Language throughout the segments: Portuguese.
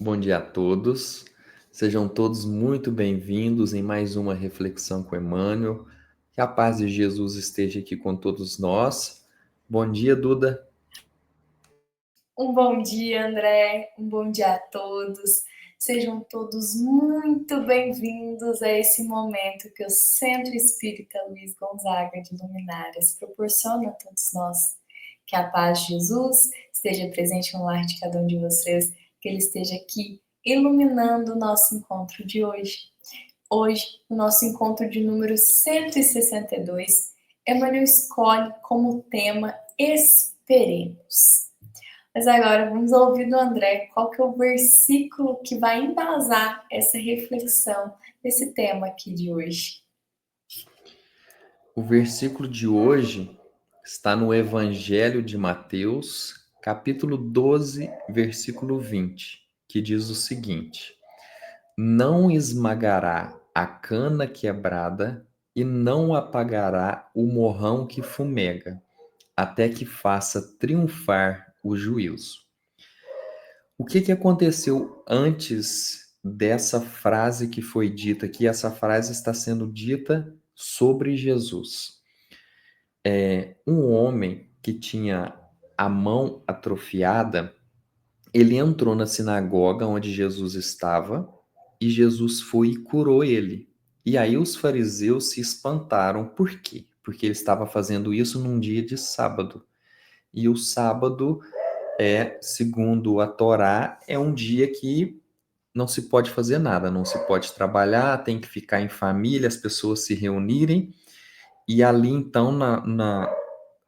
Bom dia a todos. Sejam todos muito bem-vindos em mais uma reflexão com Emmanuel. Que a paz de Jesus esteja aqui com todos nós. Bom dia, Duda. Um bom dia, André. Um bom dia a todos. Sejam todos muito bem-vindos a esse momento que o Centro Espírita Luiz Gonzaga de Luminárias proporciona a todos nós. Que a paz de Jesus esteja presente no lar de cada um de vocês, que ele esteja aqui iluminando o nosso encontro de hoje. Hoje, o nosso encontro de número 162, Emmanuel escolhe como tema Esperemos. Mas agora vamos ouvir do André qual que é o versículo que vai embasar essa reflexão desse tema aqui de hoje. O versículo de hoje está no Evangelho de Mateus, capítulo 12, versículo 20, que diz o seguinte: Não esmagará a cana quebrada e não apagará o morrão que fumega, até que faça triunfar o juízo. O que aconteceu antes dessa frase que foi dita aqui? Essa frase está sendo dita sobre Jesus. Um homem que tinha a mão atrofiada, ele entrou na sinagoga onde Jesus estava e Jesus foi e curou ele. E aí os fariseus se espantaram. Por quê? Porque ele estava fazendo isso num dia de sábado. E o sábado segundo a Torá, é um dia que não se pode fazer nada, não se pode trabalhar, tem que ficar em família, as pessoas se reunirem, e ali então,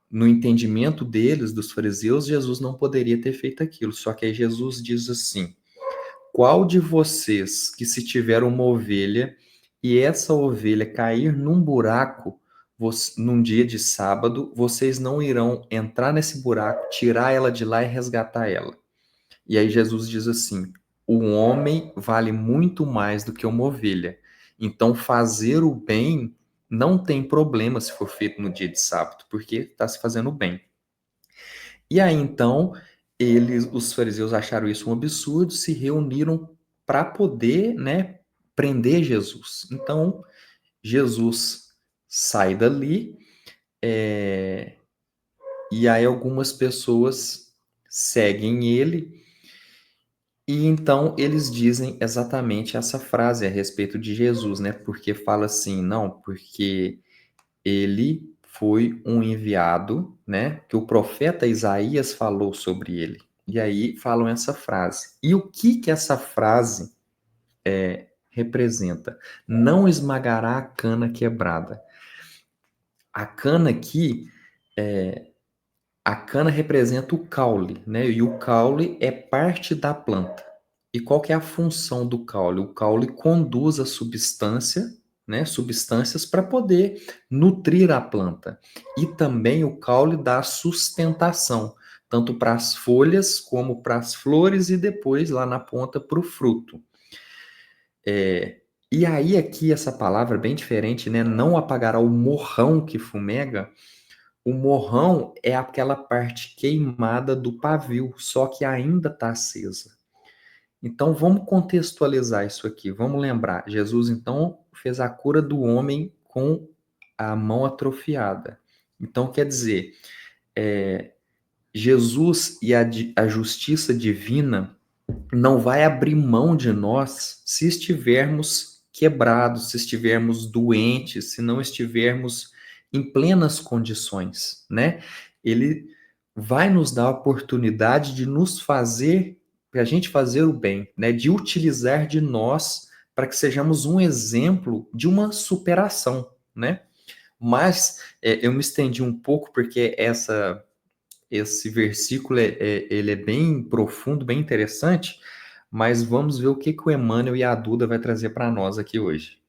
no entendimento deles, dos fariseus, Jesus não poderia ter feito aquilo. Só que aí Jesus diz assim: qual de vocês que se tiver uma ovelha e essa ovelha cair num buraco num dia de sábado, vocês não irão entrar nesse buraco, tirar ela de lá e resgatar ela? E aí Jesus diz assim: o homem vale muito mais do que uma ovelha. Então, fazer o bem não tem problema se for feito no dia de sábado, porque está se fazendo bem. E aí, então, os fariseus acharam isso um absurdo, se reuniram para poder, né, prender Jesus. Então, Jesus sai dali, e aí algumas pessoas seguem ele. E então eles dizem exatamente essa frase a respeito de Jesus, né? Porque fala assim, não, porque ele foi um enviado, né? Que o profeta Isaías falou sobre ele. E aí falam essa frase. E o que que essa frase representa? Não esmagará a cana quebrada. A cana aqui, a cana representa o caule, né? E o caule é parte da planta. E qual que é a função do caule? O caule conduz a substância, né? Substâncias para poder nutrir a planta. E também o caule dá sustentação, tanto para as folhas como para as flores e depois lá na ponta para o fruto. E aí aqui essa palavra é bem diferente, né? Não apagará o morrão que fumega. O morrão é aquela parte queimada do pavio, só que ainda está acesa. Então vamos contextualizar isso aqui. Vamos lembrar, Jesus então fez a cura do homem com a mão atrofiada. Então quer dizer, Jesus e a justiça divina não vai abrir mão de nós se estivermos quebrados, se estivermos doentes, se não estivermos em plenas condições, né? Ele vai nos dar a oportunidade de nos fazer, para a gente fazer o bem, né? De utilizar de nós para que sejamos um exemplo de uma superação, né? Mas eu me estendi um pouco porque esse versículo ele é bem profundo, bem interessante, mas vamos ver o que o Emmanuel e a Duda vai trazer para nós aqui hoje.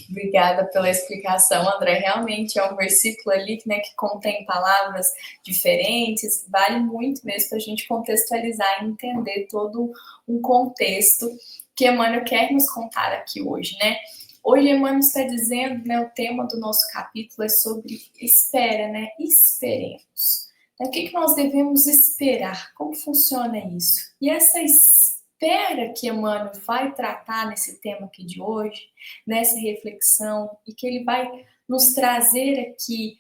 Obrigada pela explicação, André. Realmente é um versículo ali, né, que contém palavras diferentes, vale muito mesmo para a gente contextualizar e entender todo um contexto que Emmanuel quer nos contar aqui hoje, né? Hoje Emmanuel está dizendo, né, o tema do nosso capítulo é sobre espera, né? Esperemos. O que nós devemos esperar? Como funciona isso? E essa espera que Emmanuel vai tratar nesse tema aqui de hoje, nessa reflexão, e que ele vai nos trazer aqui,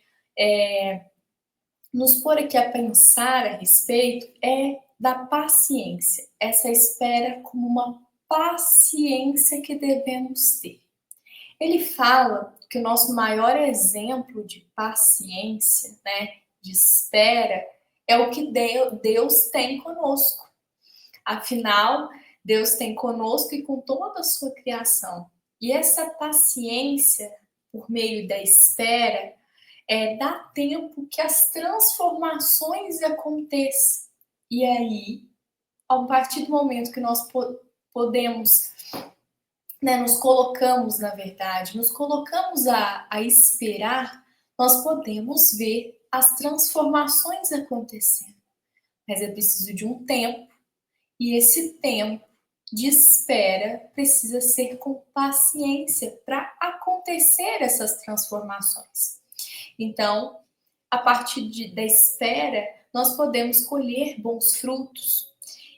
nos pôr aqui a pensar a respeito, é da paciência. Essa espera como uma paciência que devemos ter. Ele fala que o nosso maior exemplo de paciência, né, de espera, é o que Deus tem conosco. Afinal, Deus tem conosco e com toda a sua criação. E essa paciência, por meio da espera, dá tempo que as transformações aconteçam. E aí, a partir do momento que nós podemos, né, nos colocamos, na verdade, nos colocamos a esperar, nós podemos ver as transformações acontecendo. Mas é preciso de um tempo, e esse tempo de espera precisa ser com paciência para acontecer essas transformações. Então, a partir da espera, nós podemos colher bons frutos.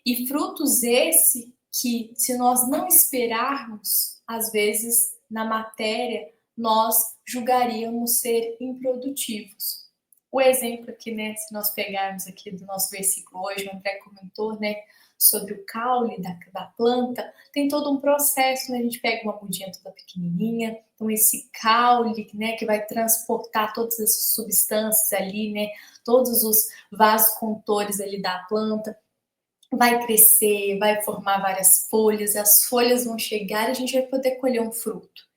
E frutos esse que, se nós não esperarmos, às vezes, na matéria, nós julgaríamos ser improdutivos. O exemplo aqui, né, se nós pegarmos aqui do nosso versículo hoje, o André comentou, né, sobre o caule da planta, tem todo um processo, né? A gente pega uma mudinha toda pequenininha, então esse caule, né, que vai transportar todas essas substâncias ali, né, todos os vasocontores ali da planta, vai crescer, vai formar várias folhas, as folhas vão chegar e a gente vai poder colher um fruto.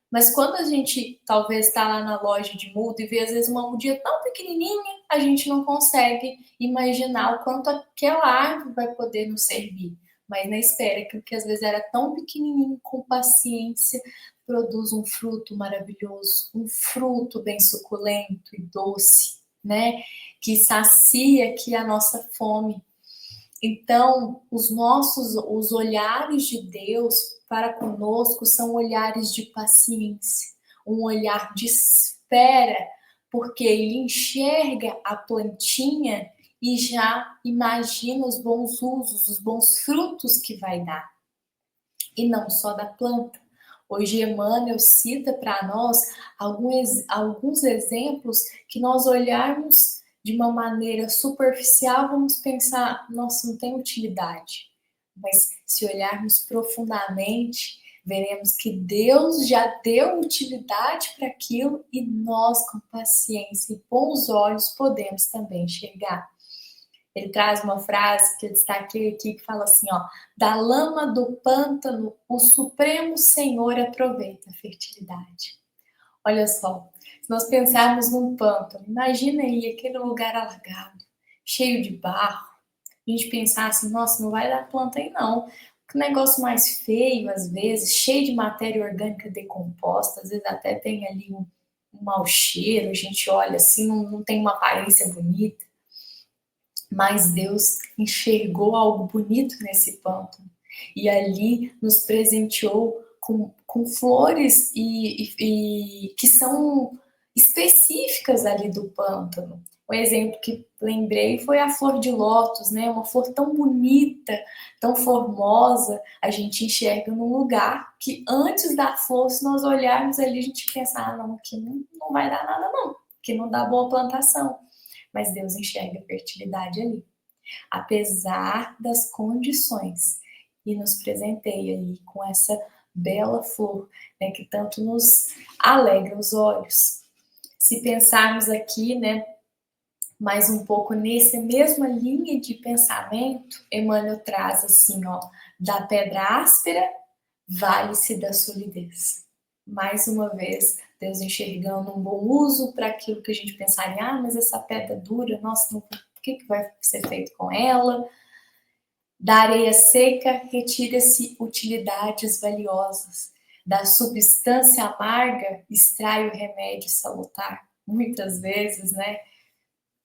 Mas quando a gente talvez está lá na loja de muda e vê às vezes uma mudinha tão pequenininha, a gente não consegue imaginar o quanto aquela árvore vai poder nos servir. Mas na espera, aquilo que às vezes era tão pequenininho, com paciência, produz um fruto maravilhoso, um fruto bem suculento e doce, né? Que sacia aqui a nossa fome. Então, os olhares de Deus para conosco são olhares de paciência, um olhar de espera, porque ele enxerga a plantinha e já imagina os bons usos, os bons frutos que vai dar. E não só da planta. Hoje Emmanuel cita para nós alguns exemplos que nós olharmos de uma maneira superficial, vamos pensar, nossa, não tem utilidade. Mas se olharmos profundamente, veremos que Deus já deu utilidade para aquilo e nós, com paciência e bons olhos, podemos também enxergar. Ele traz uma frase que eu destaquei aqui, que fala assim, ó, da lama do pântano, o Supremo Senhor aproveita a fertilidade. Olha só, se nós pensarmos num pântano, imagina aí aquele lugar alagado, cheio de barro, a gente pensar assim, nossa, não vai dar planta aí não. Que negócio mais feio, às vezes, cheio de matéria orgânica decomposta, às vezes até tem ali um mau cheiro, a gente olha assim, não tem uma aparência bonita. Mas Deus enxergou algo bonito nesse pântano e ali nos presenteou com flores e que são específicas ali do pântano. Um exemplo que lembrei foi a flor de lótus, né? Uma flor tão bonita, tão formosa, a gente enxerga num lugar que antes da flor, se nós olharmos ali, a gente pensa, ah, não, aqui não vai dar nada não, aqui não dá boa plantação. Mas Deus enxerga a fertilidade ali, apesar das condições, e nos presenteia aí com essa bela flor, né, que tanto nos alegra os olhos. Se pensarmos aqui, né, mais um pouco nessa mesma linha de pensamento, Emmanuel traz assim, ó, da pedra áspera, vale-se da solidez. Mais uma vez, Deus enxergando um bom uso para aquilo que a gente pensaria, ah, mas essa pedra dura, nossa, o que vai ser feito com ela? Da areia seca, retira-se utilidades valiosas. Da substância amarga, extrai o remédio salutar. Muitas vezes, né?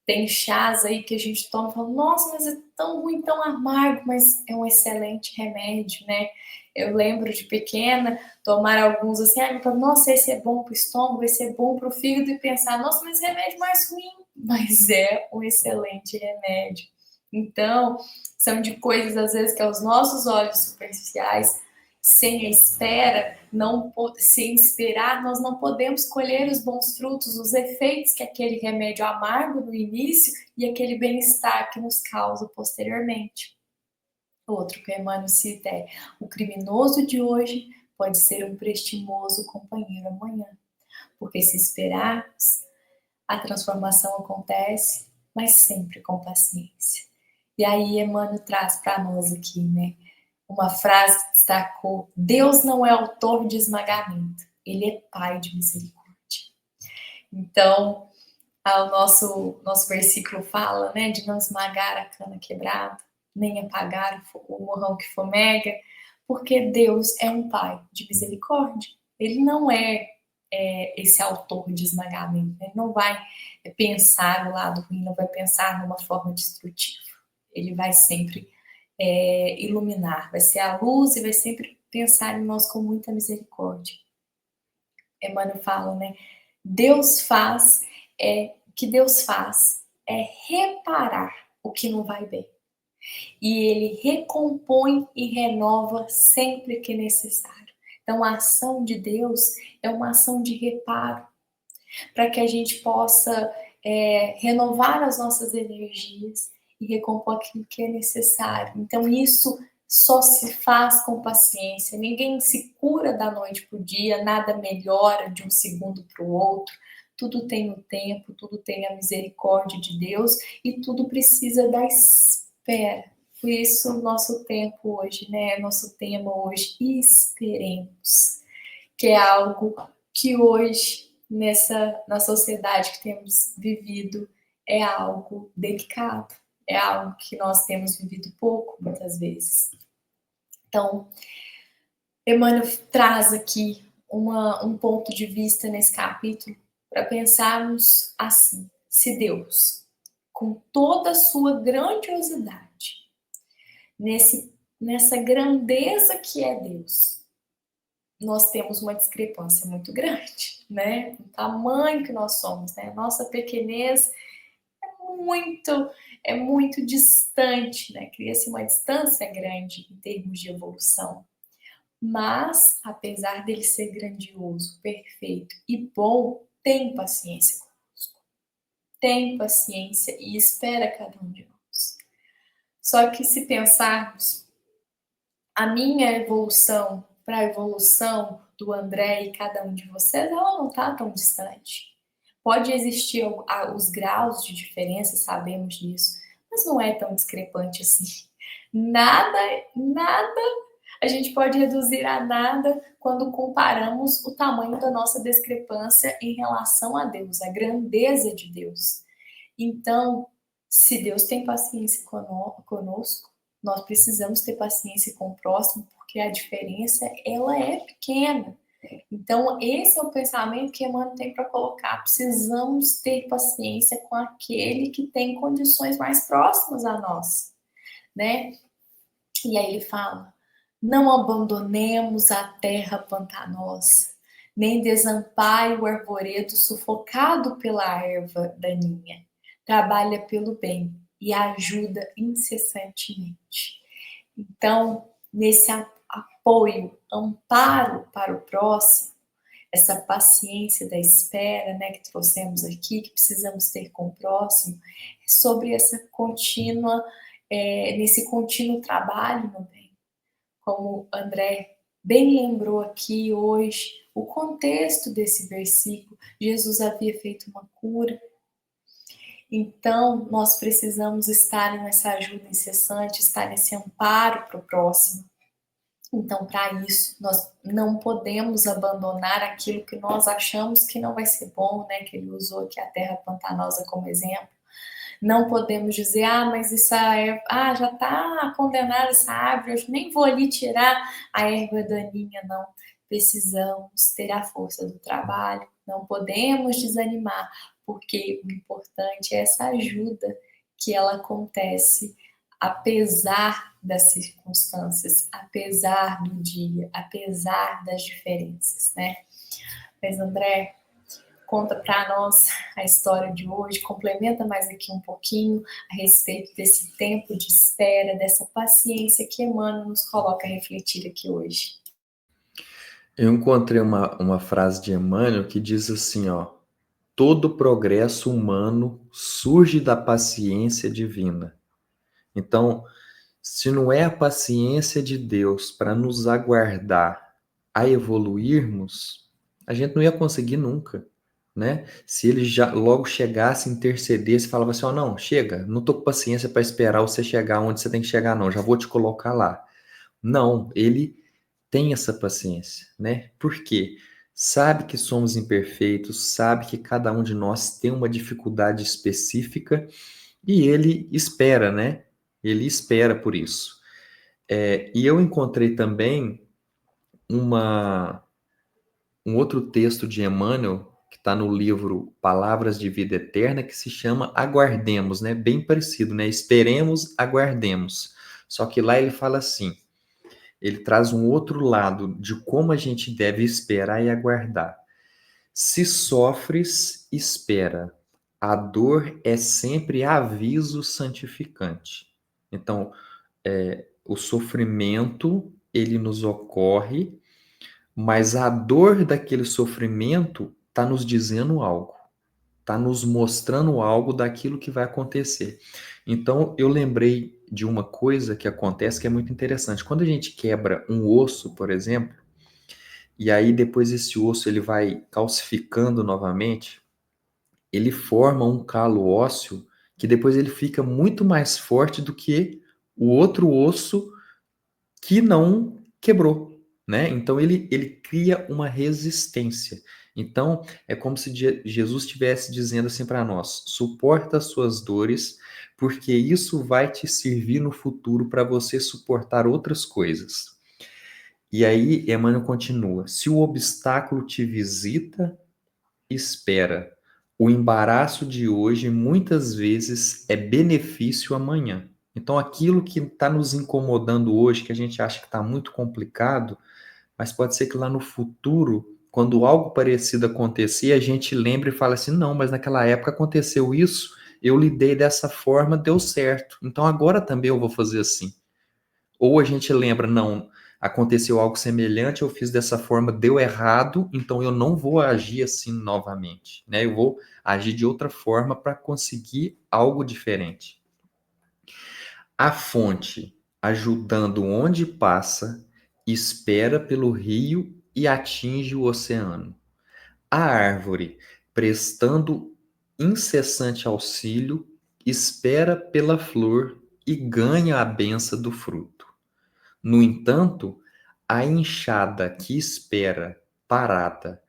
Tem chás aí que a gente toma e fala, nossa, mas é tão ruim, tão amargo, mas é um excelente remédio, né? Eu lembro de pequena tomar alguns assim, nossa, esse é bom para o estômago, esse é bom para o fígado, e pensar, nossa, mas remédio mais ruim, mas é um excelente remédio. Então, são de coisas, às vezes, que aos nossos olhos superficiais, sem a espera, sem esperar, nós não podemos colher os bons frutos, os efeitos que aquele remédio amargo no início e aquele bem-estar que nos causa posteriormente. Outro que Emmanuel cita é: o criminoso de hoje pode ser um prestimoso companheiro amanhã. Porque se esperarmos, a transformação acontece, mas sempre com paciência. E aí Emmanuel traz para nós aqui, né, uma frase que destacou: Deus não é autor de esmagamento, Ele é Pai de misericórdia. Então, o nosso versículo fala, né, de não esmagar a cana quebrada, nem apagar o morrão que fomega, porque Deus é um Pai de misericórdia. Ele não é esse autor de esmagamento, ele não vai pensar no lado ruim, não vai pensar numa forma destrutiva. Ele vai sempre iluminar, vai ser a luz e vai sempre pensar em nós com muita misericórdia. Emmanuel fala, né? O que Deus faz é reparar o que não vai bem. E Ele recompõe e renova sempre que necessário. Então, a ação de Deus é uma ação de reparo, para que a gente possa renovar as nossas energias e recompor aquilo que é necessário. Então, isso só se faz com paciência. Ninguém se cura da noite para o dia, nada melhora de um segundo para o outro. Tudo tem o tempo, tudo tem a misericórdia de Deus e tudo precisa da espera. Por isso, nosso tempo hoje, né? Nosso tema hoje, esperemos, que é algo que hoje, na sociedade que temos vivido, é algo delicado, é algo que nós temos vivido pouco, muitas vezes. Então, Emmanuel traz aqui um ponto de vista nesse capítulo para pensarmos assim: se Deus, com toda a sua grandiosidade, nessa grandeza que é Deus, nós temos uma discrepância muito grande, né? O tamanho que nós somos, né? Nossa pequenez é muito distante, né? Cria-se uma distância grande em termos de evolução. Mas, apesar dele ser grandioso, perfeito e bom, tem paciência conosco. Tem paciência e espera cada um de nós. Só que se pensarmos, a minha evolução para a evolução do André e cada um de vocês, ela não está tão distante. Pode existir os graus de diferença, sabemos disso, mas não é tão discrepante assim. Nada a gente pode reduzir a nada quando comparamos o tamanho da nossa discrepância em relação a Deus, a grandeza de Deus. Então, se Deus tem paciência conosco, nós precisamos ter paciência com o próximo, porque a diferença, ela é pequena. Então, esse é o pensamento que Emmanuel tem para colocar. Precisamos ter paciência com aquele que tem condições mais próximas a nós, né? E aí ele fala: não abandonemos a terra pantanosa, nem desampare o arvoredo sufocado pela erva daninha. Trabalha pelo bem e ajuda incessantemente. Então, nesse apoio, amparo para o próximo, essa paciência da espera, né, que trouxemos aqui, que precisamos ter com o próximo, sobre essa contínua, nesse contínuo trabalho no bem. Como André bem lembrou aqui hoje, o contexto desse versículo: Jesus havia feito uma cura. Então, nós precisamos estar nessa ajuda incessante, estar nesse amparo para o próximo. Então, para isso, nós não podemos abandonar aquilo que nós achamos que não vai ser bom, né? Que ele usou aqui a terra pantanosa como exemplo. Não podemos dizer: mas já está condenada essa árvore, eu nem vou ali tirar a erva daninha, não. Precisamos ter a força do trabalho, não podemos desanimar, porque o importante é essa ajuda, que ela acontece apesar das circunstâncias, apesar do dia, apesar das diferenças, né? Mas, André, conta para nós a história de hoje, complementa mais aqui um pouquinho a respeito desse tempo de espera, dessa paciência que Emmanuel nos coloca a refletir aqui hoje. Eu encontrei uma frase de Emmanuel que diz assim, ó: todo progresso humano surge da paciência divina. Então, se não é a paciência de Deus para nos aguardar a evoluirmos, a gente não ia conseguir nunca, né? Se ele já logo chegasse, intercedesse, falava assim, ó, não, chega, não tô com paciência para esperar você chegar onde você tem que chegar, não, já vou te colocar lá. Não, ele tem essa paciência, né? Por quê? Sabe que somos imperfeitos, sabe que cada um de nós tem uma dificuldade específica e ele espera, né? Ele espera por isso. E eu encontrei também um outro texto de Emmanuel, que está no livro Palavras de Vida Eterna, que se chama Aguardemos, né? Bem parecido, né? Esperemos, aguardemos. Só que lá ele fala assim, ele traz um outro lado de como a gente deve esperar e aguardar. Se sofres, espera. A dor é sempre aviso santificante. Então, o sofrimento, ele nos ocorre, mas a dor daquele sofrimento está nos dizendo algo, está nos mostrando algo daquilo que vai acontecer. Então, eu lembrei de uma coisa que acontece que é muito interessante. Quando a gente quebra um osso, por exemplo, e aí depois esse osso ele vai calcificando novamente, ele forma um calo ósseo que depois ele fica muito mais forte do que o outro osso que não quebrou, né? Então ele cria uma resistência. Então é como se Jesus estivesse dizendo assim para nós: suporta as suas dores, porque isso vai te servir no futuro para você suportar outras coisas. E aí Emmanuel continua: se o obstáculo te visita, espera. O embaraço de hoje muitas vezes é benefício amanhã. Então, aquilo que está nos incomodando hoje, que a gente acha que está muito complicado, mas pode ser que lá no futuro, quando algo parecido acontecer, a gente lembre e fale assim: não, mas naquela época aconteceu isso, eu lidei dessa forma, deu certo. Então agora também eu vou fazer assim. Ou a gente lembra, não, aconteceu algo semelhante, eu fiz dessa forma, deu errado, então eu não vou agir assim novamente, né? Eu vou agir de outra forma para conseguir algo diferente. A fonte, ajudando onde passa, espera pelo rio e atinge o oceano. A árvore, prestando incessante auxílio, espera pela flor e ganha a benção do fruto. No entanto, a enxada que espera, parada,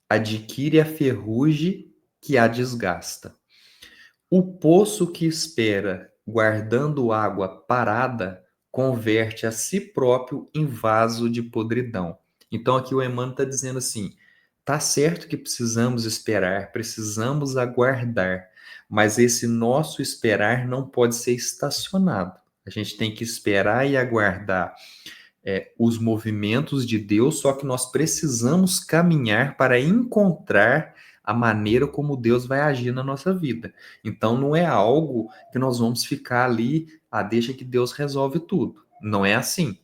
adquire a ferrugem que a desgasta. O poço que espera, guardando água parada, converte a si próprio em vaso de podridão. Então aqui o Emmanuel está dizendo assim, tá certo que precisamos esperar, precisamos aguardar, mas esse nosso esperar não pode ser estacionado. A gente tem que esperar e aguardar os movimentos de Deus, só que nós precisamos caminhar para encontrar a maneira como Deus vai agir na nossa vida. Então não é algo que nós vamos ficar ali, deixa que Deus resolve tudo. Não é assim.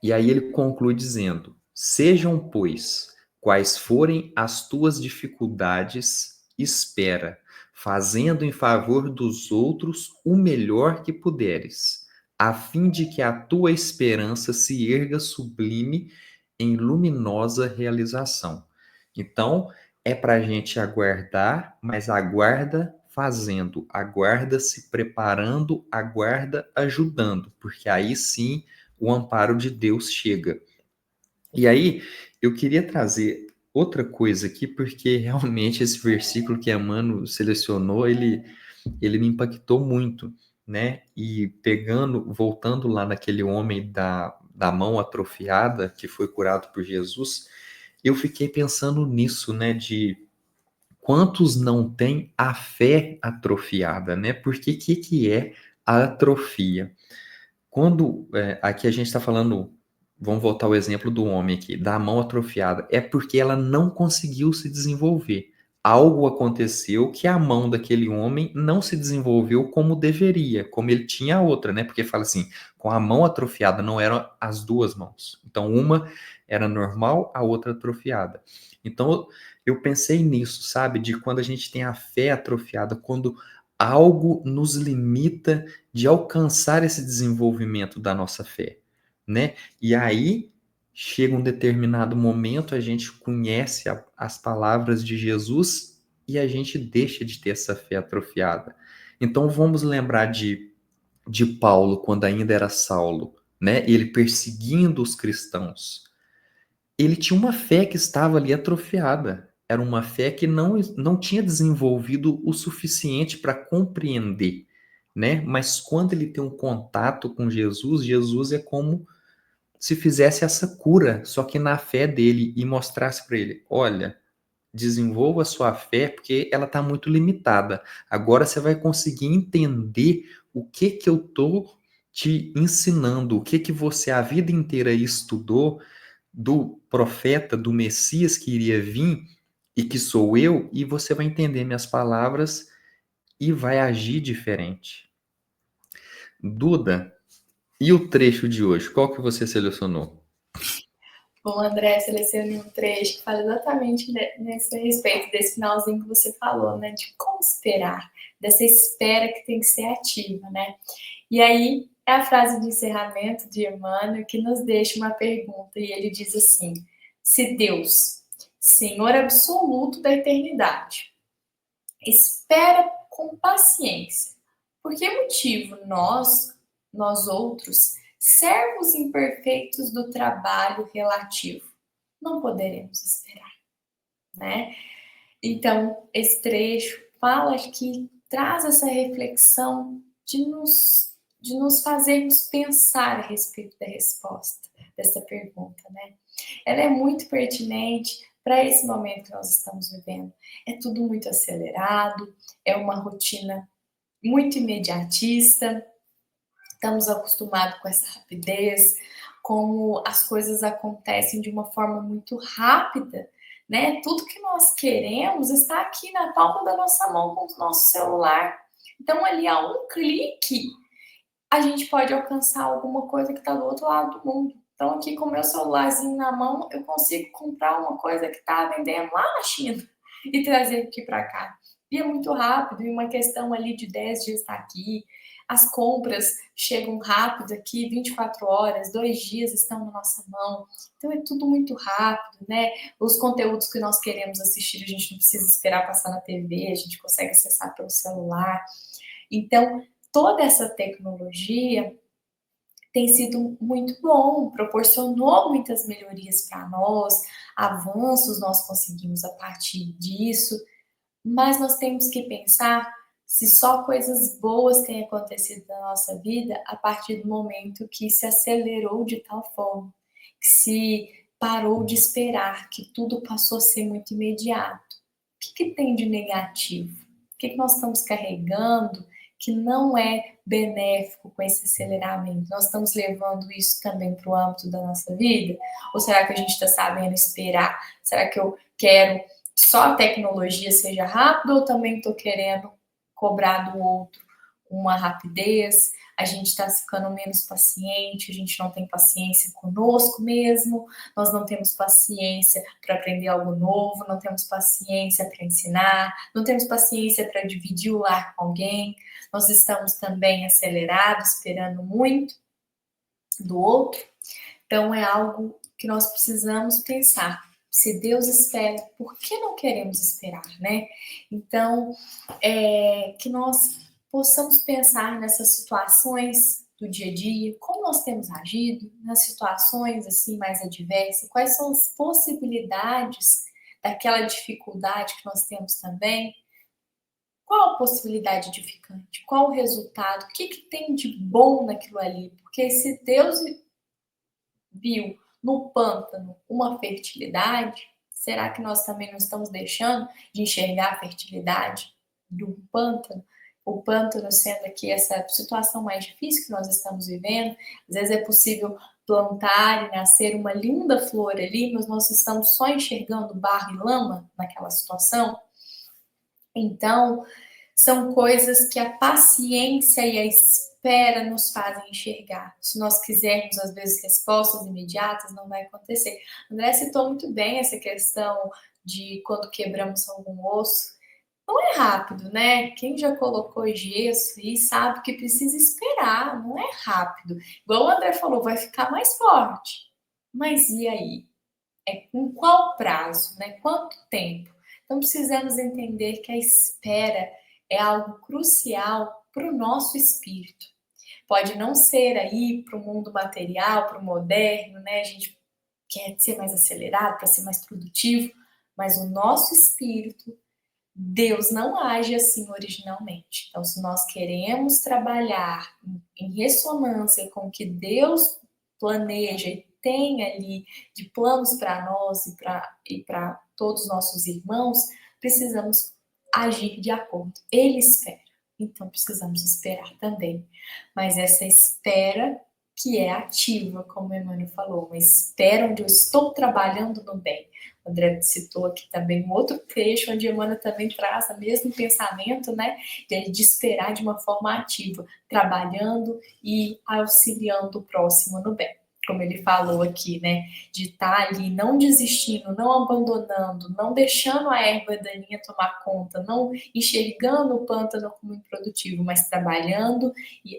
E aí ele conclui dizendo: sejam, pois, quais forem as tuas dificuldades, espera, fazendo em favor dos outros o melhor que puderes, a fim de que a tua esperança se erga sublime em luminosa realização. Então, é para a gente aguardar, mas aguarda fazendo, aguarda se preparando, aguarda ajudando, porque aí sim o amparo de Deus chega. E aí, eu queria trazer outra coisa aqui, porque realmente esse versículo que a Mano selecionou, ele me impactou muito, né? E voltando lá naquele homem da mão atrofiada, que foi curado por Jesus, eu fiquei pensando nisso, né? De quantos não têm a fé atrofiada, né? Porque que é a atrofia? Quando aqui a gente está falando, vamos voltar ao exemplo do homem aqui, da mão atrofiada, é porque ela não conseguiu se desenvolver. algo aconteceu que a mão daquele homem não se desenvolveu como deveria, como ele tinha a outra, né? Porque fala assim, com a mão atrofiada não eram as duas mãos. Então, uma era normal, a outra atrofiada. Então, eu pensei nisso, sabe? De quando a gente tem a fé atrofiada, quando algo nos limita de alcançar esse desenvolvimento da nossa fé, né? E aí chega um determinado momento, a gente conhece as palavras de Jesus e a gente deixa de ter essa fé atrofiada. Então vamos lembrar de Paulo quando ainda era Saulo, né? Ele perseguindo os cristãos. Ele tinha uma fé que estava ali atrofiada. Era uma fé que não tinha desenvolvido o suficiente para compreender, né? Mas quando ele tem um contato com Jesus, Jesus é como se fizesse essa cura, só que na fé dele e mostrasse para ele, olha, desenvolva a sua fé porque ela está muito limitada. Agora você vai conseguir entender o que eu estou te ensinando, o que você a vida inteira estudou do profeta, do Messias que iria vir e que sou eu, e você vai entender minhas palavras e vai agir diferente. Duda, e o trecho de hoje? Qual que você selecionou? Bom, André, selecionei um trecho que fala exatamente nesse respeito, desse finalzinho que você falou, né? De como esperar, dessa espera que tem que ser ativa, né? E aí é a frase de encerramento de Emmanuel que nos deixa uma pergunta, e ele diz assim: se Deus, Senhor absoluto da eternidade, espera com paciência, por que motivo nós outros, servos imperfeitos do trabalho relativo, não poderemos esperar, né? Então, esse trecho fala que traz essa reflexão de nos fazermos pensar a respeito da resposta dessa pergunta, né? Ela é muito pertinente para esse momento que nós estamos vivendo. É tudo muito acelerado, é uma rotina muito imediatista, estamos acostumados com essa rapidez, como as coisas acontecem de uma forma muito rápida, né? Tudo que nós queremos está aqui na palma da nossa mão com o nosso celular. Então, ali a um clique, a gente pode alcançar alguma coisa que está do outro lado do mundo. Então, aqui com o meu celularzinho na mão, eu consigo comprar uma coisa que está vendendo lá na China e trazer aqui para cá. E é muito rápido, em uma questão ali de 10 dias está aqui. As compras chegam rápido aqui, 24 horas, 2 dias estão na nossa mão. Então é tudo muito rápido, né? Os conteúdos que nós queremos assistir, a gente não precisa esperar passar na TV, a gente consegue acessar pelo celular. Então, toda essa tecnologia tem sido muito bom, proporcionou muitas melhorias para nós, avanços nós conseguimos a partir disso, mas nós temos que pensar se só coisas boas têm acontecido na nossa vida a partir do momento que se acelerou de tal forma, que se parou de esperar, que tudo passou a ser muito imediato. O que tem de negativo? O que nós estamos carregando que não é benéfico com esse aceleramento? Nós estamos levando isso também para o âmbito da nossa vida? Ou será que a gente está sabendo esperar? Será que eu quero só a tecnologia seja rápida ou também estou querendo cobrar do outro uma rapidez? A gente está ficando menos paciente, a gente não tem paciência conosco mesmo, nós não temos paciência para aprender algo novo, não temos paciência para ensinar, não temos paciência para dividir o lar com alguém, nós estamos também acelerados, esperando muito do outro. Então é algo que nós precisamos pensar. Se Deus espera, por que não queremos esperar, né? Então, que nós possamos pensar nessas situações do dia a dia, como nós temos agido nas situações assim mais adversas, quais são as possibilidades daquela dificuldade que nós temos também, qual a possibilidade edificante, qual o resultado, o que tem de bom naquilo ali, porque se Deus viu no pântano uma fertilidade, será que nós também não estamos deixando de enxergar a fertilidade do pântano? O pântano sendo aqui essa situação mais difícil que nós estamos vivendo, às vezes é possível plantar e nascer uma linda flor ali, mas nós estamos só enxergando barro e lama naquela situação. Então, são coisas que a paciência e a espera nos fazem enxergar. Se nós quisermos, às vezes, respostas imediatas, não vai acontecer. André citou muito bem essa questão de quando quebramos algum osso. Não é rápido, né? Quem já colocou gesso e sabe que precisa esperar, não é rápido. Igual o André falou, vai ficar mais forte. Mas e aí? É com qual prazo, né? Quanto tempo? Então precisamos entender que a espera é algo crucial para o nosso espírito. Pode não ser aí para o mundo material, para o moderno, né? A gente quer ser mais acelerado, para ser mais produtivo, mas o nosso espírito, Deus não age assim originalmente. Então, se nós queremos trabalhar em ressonância com o que Deus planeja e tem ali de planos para nós e para todos os nossos irmãos, precisamos agir de acordo. Ele espera, então precisamos esperar também. Mas essa espera que é ativa, como o Emmanuel falou, uma espera onde eu estou trabalhando no bem. O André citou aqui também um outro trecho onde Emmanuel também traz o mesmo pensamento, né, de esperar de uma forma ativa, trabalhando e auxiliando o próximo no bem. Como ele falou aqui, né, de estar ali não desistindo, não abandonando, não deixando a erva daninha tomar conta, não enxergando o pântano como improdutivo, mas trabalhando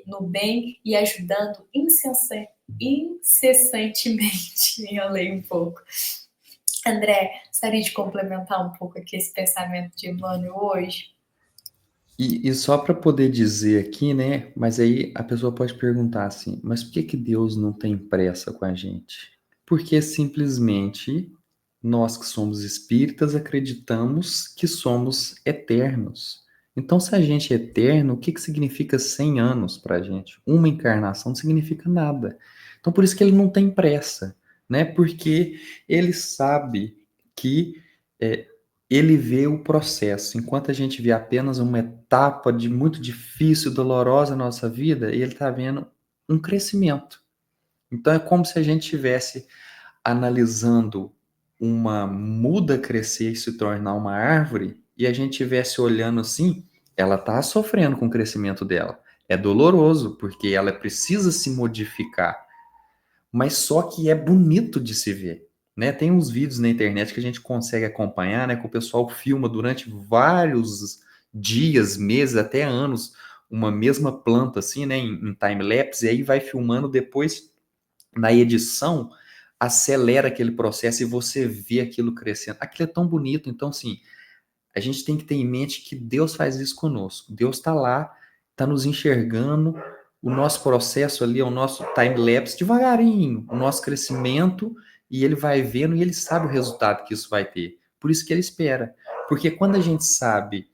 no bem e ajudando incessantemente. Eu leio um pouco. André, gostaria de complementar um pouco aqui esse pensamento de Emmanuel hoje? E só para poder dizer aqui, né? Mas aí a pessoa pode perguntar assim: mas por que que Deus não tem pressa com a gente? Porque simplesmente nós que somos espíritas acreditamos que somos eternos. Então, se a gente é eterno, o que que significa 100 anos para a gente? Uma encarnação não significa nada. Então, por isso que ele não tem pressa, né? Porque ele sabe que é, ele vê o processo. Enquanto a gente vê apenas uma etapa de muito difícil, dolorosa na nossa vida, ele está vendo um crescimento. Então, é como se a gente estivesse analisando uma muda crescer e se tornar uma árvore, e a gente estivesse olhando assim, ela está sofrendo com o crescimento dela. É doloroso, porque ela precisa se modificar, mas só que é bonito de se ver. Né? Tem uns vídeos na internet que a gente consegue acompanhar, né? Que o pessoal filma durante vários dias, meses, até anos, uma mesma planta, assim, né? Em time-lapse, e aí vai filmando depois na edição acelera aquele processo e você vê aquilo crescendo. Aquilo é tão bonito. Então, assim, a gente tem que ter em mente que Deus faz isso conosco. Deus está lá, está nos enxergando, o nosso processo ali, o nosso time-lapse, devagarinho, o nosso crescimento, e ele vai vendo e ele sabe o resultado que isso vai ter. Por isso que ele espera. Porque quando a gente sabe,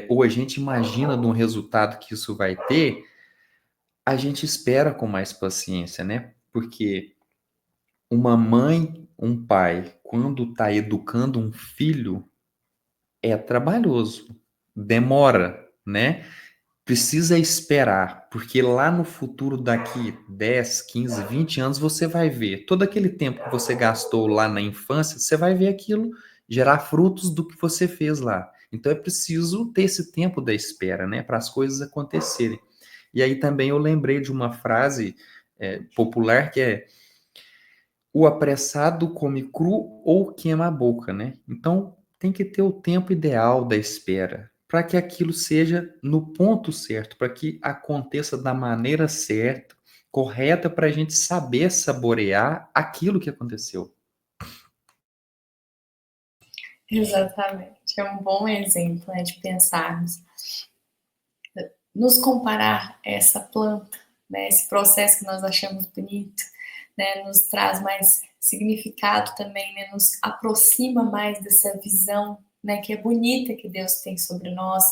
ou a gente imagina de um resultado que isso vai ter, a gente espera com mais paciência, né? Porque uma mãe, um pai, quando está educando um filho, é trabalhoso, demora, né? Precisa esperar, porque lá no futuro, daqui 10, 15, 20 anos, você vai ver todo aquele tempo que você gastou lá na infância, você vai ver aquilo gerar frutos do que você fez lá. Então é preciso ter esse tempo da espera, né, para as coisas acontecerem. E aí também eu lembrei de uma frase popular que é: o apressado come cru ou queima a boca, né? Então, tem que ter o tempo ideal da espera, para que aquilo seja no ponto certo, para que aconteça da maneira certa, correta, para a gente saber saborear aquilo que aconteceu. Exatamente, é um bom exemplo, né, de pensarmos. Nos comparar a essa planta, né, esse processo que nós achamos bonito, né, nos traz mais significado também, né, nos aproxima mais dessa visão, né, que é bonita que Deus tem sobre nós,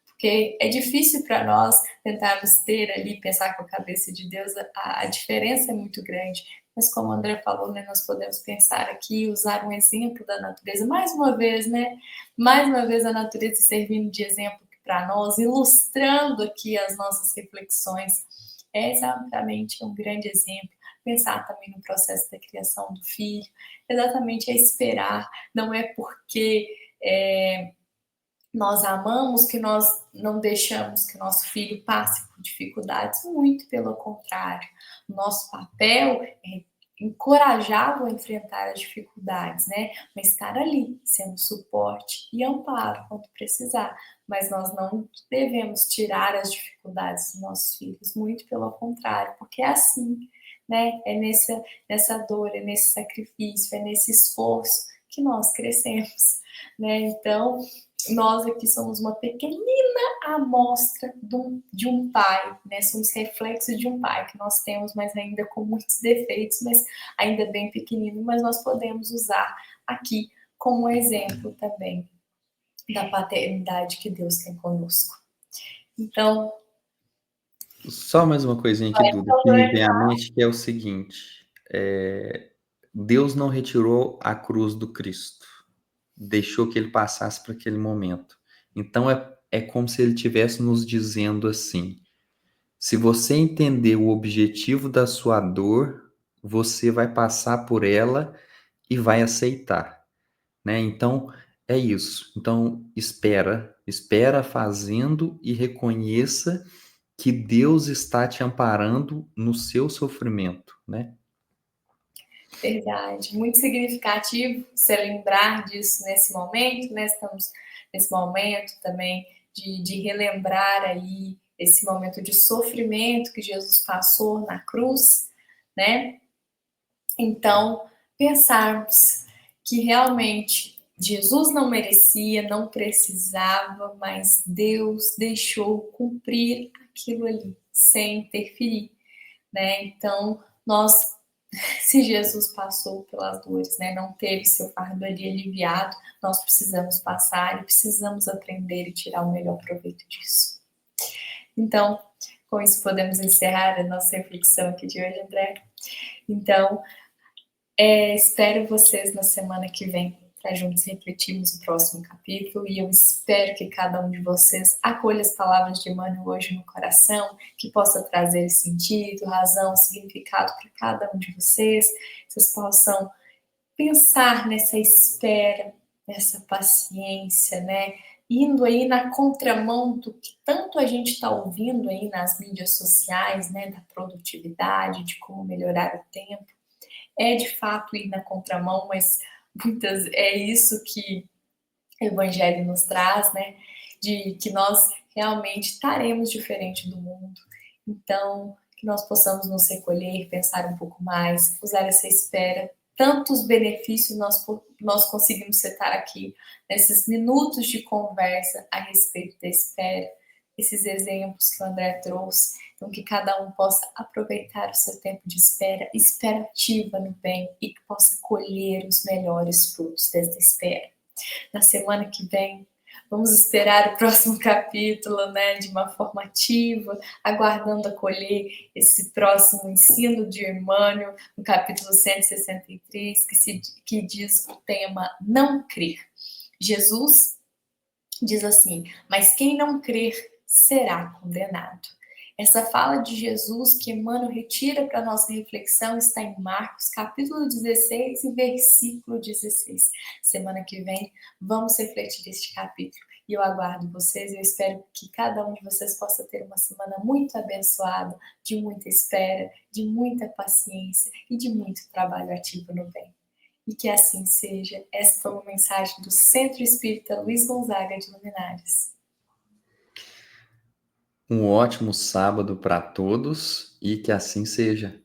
porque é difícil para nós tentarmos ter ali, pensar com a cabeça de Deus, a diferença é muito grande. Mas como o André falou, né, nós podemos pensar aqui, usar um exemplo da natureza, mais uma vez, né? Mais uma vez a natureza servindo de exemplo para nós, ilustrando aqui as nossas reflexões. É exatamente um grande exemplo. Pensar também no processo da criação do filho, exatamente é esperar, não é porque nós amamos, que nós não deixamos que nosso filho passe por dificuldades, muito pelo contrário. Nosso papel é encorajá-lo a enfrentar as dificuldades, né? Mas estar ali, sendo suporte e amparo quando precisar. Mas nós não devemos tirar as dificuldades dos nossos filhos, muito pelo contrário, porque é assim, né? É nessa dor, é nesse sacrifício, é nesse esforço que nós crescemos, né? Então, nós aqui somos uma pequenina amostra de um pai, né? Somos reflexo de um pai que nós temos, mas ainda com muitos defeitos, mas ainda bem pequenino, mas nós podemos usar aqui como exemplo também da paternidade que Deus tem conosco. Então, Só mais uma coisinha aqui, Duda, que me vem à mente, que é o seguinte: Deus não retirou a cruz do Cristo, deixou que ele passasse por aquele momento. Então é como se ele estivesse nos dizendo assim: se você entender o objetivo da sua dor, você vai passar por ela e vai aceitar, né? Então é isso. Então espera fazendo e reconheça que Deus está te amparando no seu sofrimento, né? verdade, muito significativo você lembrar disso nesse momento, né? Estamos nesse momento também de relembrar aí esse momento de sofrimento que Jesus passou na cruz, né? Então, pensarmos que realmente Jesus não merecia, não precisava, mas Deus deixou cumprir aquilo ali, sem interferir, né? Então, nós, se Jesus passou pelas dores, né, não teve seu fardo ali aliviado, nós precisamos passar e precisamos aprender e tirar o melhor proveito disso. Então, com isso podemos encerrar a nossa reflexão aqui de hoje, André. Então, espero vocês na semana que vem para juntos refletirmos o próximo capítulo e eu espero que cada um de vocês acolha as palavras de Emmanuel hoje no coração, que possa trazer sentido, razão, significado para cada um de vocês possam pensar nessa espera, nessa paciência, né? Indo aí na contramão do que tanto a gente está ouvindo aí nas mídias sociais, né? Da produtividade, de como melhorar o tempo. É de fato ir na contramão, mas muitas é isso que o Evangelho nos traz, né? De que nós realmente estaremos diferente do mundo. Então, que nós possamos nos recolher, pensar um pouco mais, usar essa espera. Tantos benefícios nós conseguimos setar aqui, nesses minutos de conversa a respeito da espera, esses exemplos que o André trouxe. Então, que cada um possa aproveitar o seu tempo de espera, espera ativa no bem, e que possa colher os melhores frutos dessa espera. Na semana que vem, vamos esperar o próximo capítulo, né, de uma forma ativa, aguardando acolher esse próximo ensino de Emmanuel, no capítulo 163, que diz o tema não crer. Jesus diz assim: mas quem não crer será condenado. Essa fala de Jesus que Emmanuel retira para a nossa reflexão está em Marcos, capítulo 16 e versículo 16. Semana que vem vamos refletir este capítulo. E eu aguardo vocês, eu espero que cada um de vocês possa ter uma semana muito abençoada, de muita espera, de muita paciência e de muito trabalho ativo no bem. E que assim seja. Essa foi uma mensagem do Centro Espírita Luiz Gonzaga de Luminares. Um ótimo sábado para todos e que assim seja.